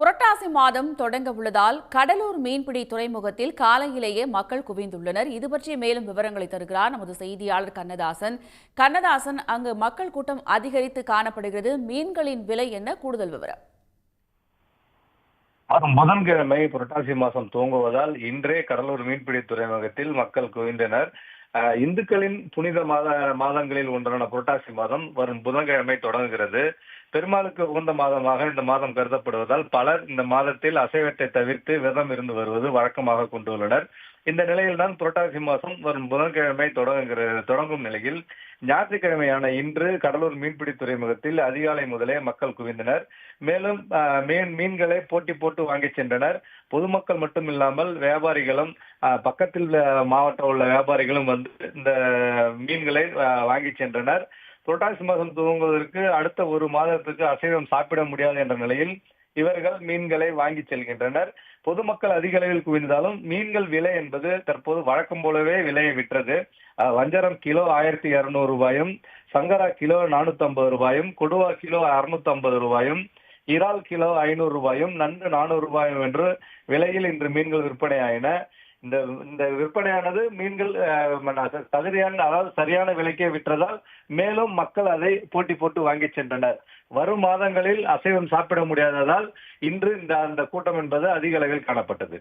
புரட்டாசி மாதம் தொடங்க உள்ளதால் கடலூர் மீன்பிடி துறைமுகத்தில் காலையிலேயே மக்கள் குவிந்துள்ளனர். இது பற்றிய மேலும் விவரங்களை தருகிறார் நமது செய்தியாளர் கண்ணதாசன். கண்ணதாசன், அங்கு மக்கள் கூட்டம் அதிகரித்து காணப்படுகிறது. மீன்களின் விலை என்ன? கூடுதல் விவரம். புதன்கிழமை புரட்டாசி மாசம் துவங்குவதால் இன்றே கடலூர் மீன்பிடி துறைமுகத்தில் மக்கள் குவிந்தனர். இந்துக்களின் புனித மாதங்களில் ஒன்றான புரட்டாசி மாதம் வரும் புதன்கிழமை தொடங்குகிறது. பெருமாளுக்கு உகந்த மாதமாக இந்த மாதம் கருதப்படுவதால் பலர் இந்த மாதத்தில் அசைவத்தை தவிர்த்து விரதம் இருந்து வருவது வழக்கமாக கொண்டுள்ளனர். இந்த நிலையில்தான் புரட்டாசி மாதம் வரும் புதன்கிழமை தொடங்கும் நிலையில் ஞாயிற்றுக்கிழமையான இன்று கடலூர் மீன்பிடி துறைமுகத்தில் அதிகாலை முதலே மக்கள் குவிந்தனர். மேலும் மீன்களை போட்டி போட்டு வாங்கி சென்றனர். பொதுமக்கள் மட்டும் இல்லாமல் வியாபாரிகளும் பக்கத்தில் மாவட்டம் உள்ள வியாபாரிகளும் வந்து இந்த மீன்களை வாங்கி சென்றனர். புரட்டாசி மாதம் துவங்குவதற்கு அடுத்த ஒரு மாதத்துக்கு அசைவம் சாப்பிட முடியாது என்ற நிலையில் இவர்கள் மீன்களை வாங்கி செல்கின்றனர். பொதுமக்கள் அதிக அளவில் குவிந்தாலும் மீன்கள் விலை என்பது தற்போது வழக்கம் போலவே விலையை விற்றது. வஞ்சரம் கிலோ 1200 ரூபாயும், சங்கரா கிலோ 450 ரூபாயும், கொடுவா கிலோ 650 ரூபாயும், இறால் கிலோ 500 ரூபாயும், நண்டு 400 ரூபாயும் என்று விலையில் இன்று மீன்கள் விற்பனையாயின. இந்த இந்த விற்பனையானது மீன்கள் தகுதியான, அதாவது சரியான விலைக்கே விற்றதால் மேலும் மக்கள் அதை போட்டி போட்டு வாங்கி சென்றனர். வரும் மாதங்களில் அசைவம் சாப்பிட முடியாததால் இன்று அந்த கூட்டம் என்பது அதிக அளவில் காணப்பட்டது.